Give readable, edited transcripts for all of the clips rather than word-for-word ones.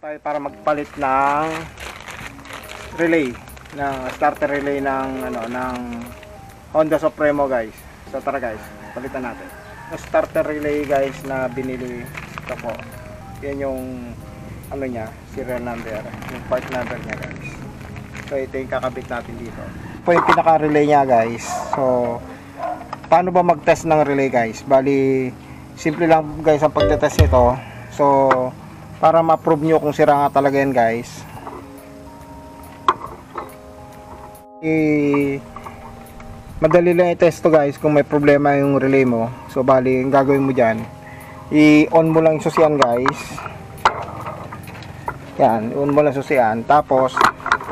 tayo para magpalit ng relay, ng starter relay ng Honda Supremo guys. So tara guys, palitan natin. Yung starter relay guys na binili, ito po. Yan yung niya, serial number, yung part number niya guys. So ito yung kakabit natin dito. Ito po yung pinaka relay niya guys. So paano ba mag-test ng relay guys? Bali simple lang guys ang pagte-test nito. So para ma-prove nyo kung sira nga talaga yan guys, madali lang i-test to guys kung may problema yung relay mo. So bali ang gagawin mo dyan, i-on mo lang yung susian guys. Yan, i-on mo lang susian. Tapos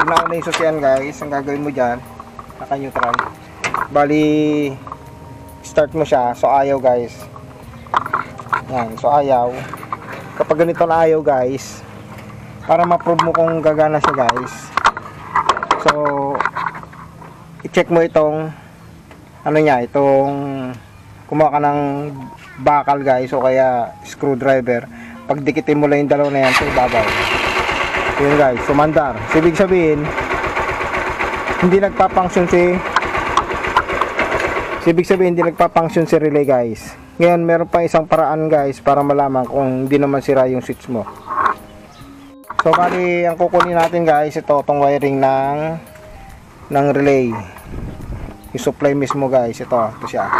pag na-on na yung susian guys, ang gagawin mo dyan, naka-neutral, bali start mo siya. So ayaw guys, yan, so ayaw. Kapag ganito na ayaw guys, para ma-prove mo kung gagana siya guys, so i-check mo itong itong kumuha ka ng bakal guys o kaya screwdriver. Pag dikitin mo lang yung dalawa na yan sa ibabaw, yun guys, sumandar. So ibig sabihin hindi nagpa-function hindi nagpa-function si relay guys. Ngayon meron pa isang paraan guys para malaman kung hindi naman sira yung switch mo. So bali ang kukunin natin guys, ito tong wiring ng relay, yung supply mismo guys. Ito siya.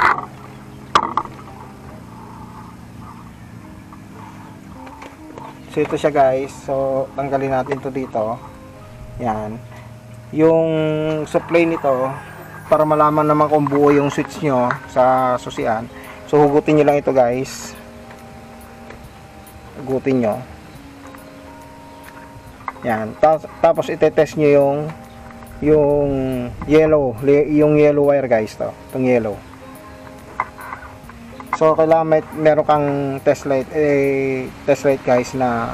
So ito siya guys. So tanggalin natin to dito. Yan, yung supply nito, para malaman naman kung buo yung switch nyo sa susian. So hugutin nyo lang ito guys, hugutin nyo yan. Tapos itetest nyo yung yellow wire guys, itong yellow. So kailangan meron kang test light guys na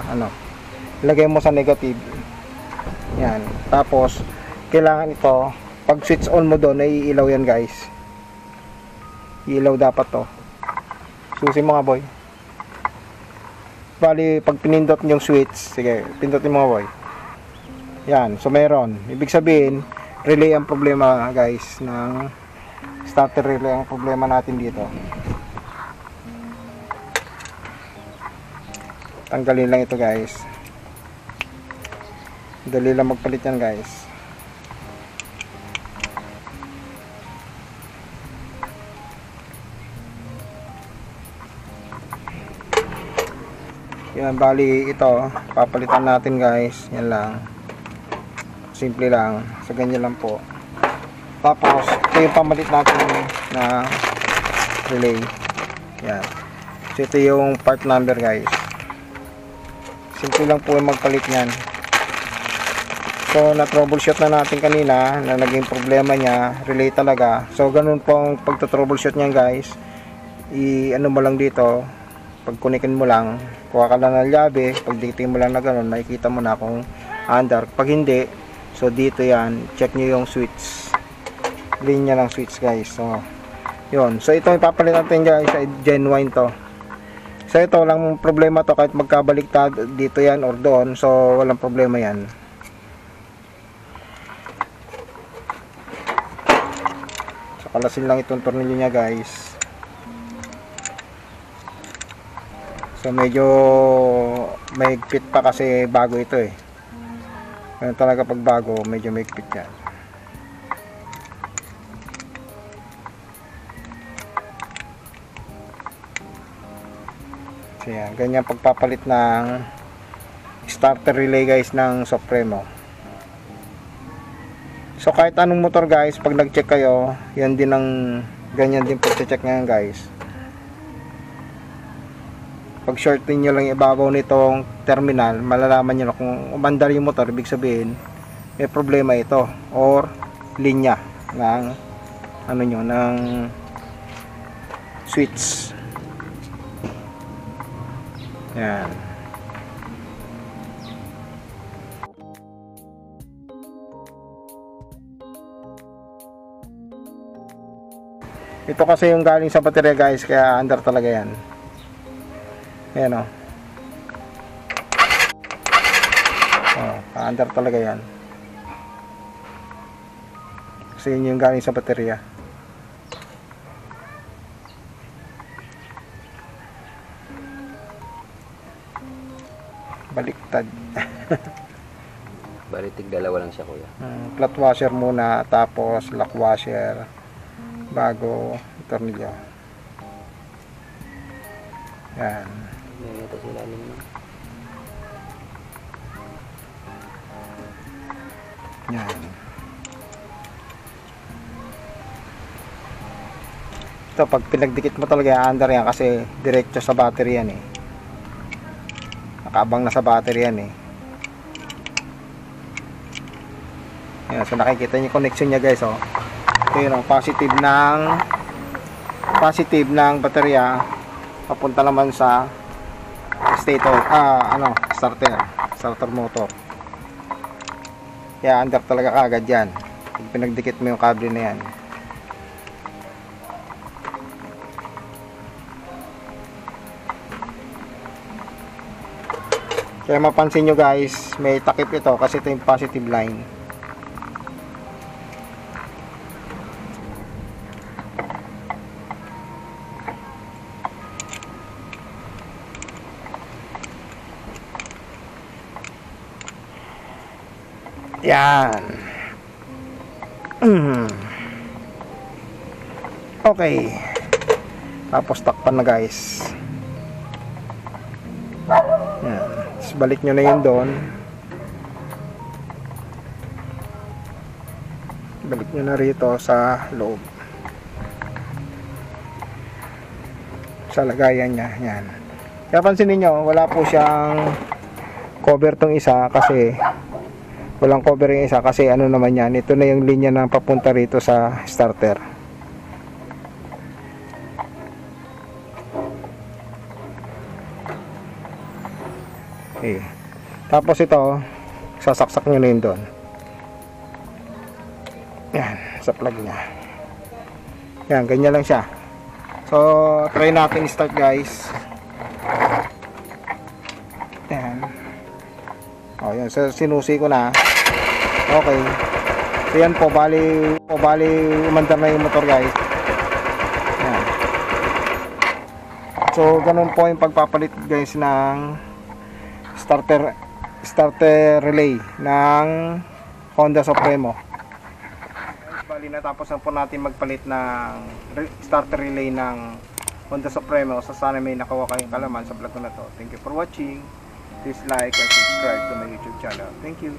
ilagay mo sa negative. Yan, tapos kailangan ito, pag switch on mo doon, naiilaw yan guys. Ilaw dapat to. Susi mo nga boy. Bali pag pinindot yung switch, sige, pindutin mo nga boy. Yan, so meron. Ibig sabihin, relay ang problema guys, ng starter relay ang problema natin dito. Tanggalin lang ito guys. Dali lang magpalit yan guys. Yan, bali ito papalitan natin guys. Yan lang, simple lang, sa ganyan lang po. Tapos ito yung pamalit natin na relay. Yan, so ito yung part number guys. Simple lang po yung magpalit nyan. So na troubleshoot na natin kanina na naging problema niya, relay talaga. So ganun po ang pagto-troubleshoot niyan guys. Mo lang dito, pag kunikin mo lang, kuha ka lang ng llabe, pag dikitin mo lang na gano'n, makikita mo na kung under. Pag hindi, so dito yan, check nyo yung switch, linya ng switch guys. So yun, so ito ipapalit natin guys, genuine to. So ito lang problema to, kahit magkabaliktad dito yan or doon, so walang problema yan. So kalasin lang itong tornilyo nya guys. So medyo mahigpit pa kasi bago ito eh. Ganun talaga pag bago, medyo mahigpit yan. So yan, ganyan pagpapalit ng starter relay guys ng Supremo. So kahit anong motor guys, pag nag-check kayo, yan din ang ganyan din pag-check ngayon guys. Pag shortin nyo lang ibabaw nitong terminal, malalaman nyo na kung umandar yung motor, ibig sabihin may problema ito or linya ng ng switch. Yan. Ito kasi yung galing sa baterya guys, kaya under talaga yan. Ayan o. Under talaga yan. Kasi yun yung galing sa baterya. Baliktad. Balitig dalawa lang siya, kuya. Flat washer muna, tapos lock washer bago tornilyo. Yan. Ito sila alim na. Yan. Ito, pag pinagdikit mo talaga yung under yan kasi diretso sa battery yan eh. Nakabang na sa battery yan eh. Yan, so nakikita niyo yung connection niya guys, oh. Ito yun, oh, positive ng baterya papunta naman sa stator, starter motor. Kaya under talaga kagad yan pag pinagdikit mo yung kable na yan. Kaya mapansin nyo guys, may takip ito kasi ito yung positive line. Yan. Okay. Tapos takpan na guys. Yan. Tapos balik nyo na yun doon. Balik nyo na rito sa loob. Sa lagayan niya. Yan. Kaya pansinin nyo, wala po siyang cover tong isa kasi walang cover yung isa kasi ano naman yan, ito na yung linya na papunta rito sa starter. Okay. Tapos ito sasaksak nyo na yun doon. Yan, sa plug nya. Yan, ganyan lang siya. So try natin start guys. Yan. O yan, so sinusi ko na. Okay. So yan po, bali umandar na yung motor guys. Yan. So ganun po yung pagpapalit guys ng starter relay ng Honda Supremo. Bali natapos na po natin magpalit ng starter relay ng Honda Supremo. So sana may nakuha kayong kalaman sa vlog ko na to. Thank you for watching. Please like and subscribe to my YouTube channel. Thank you.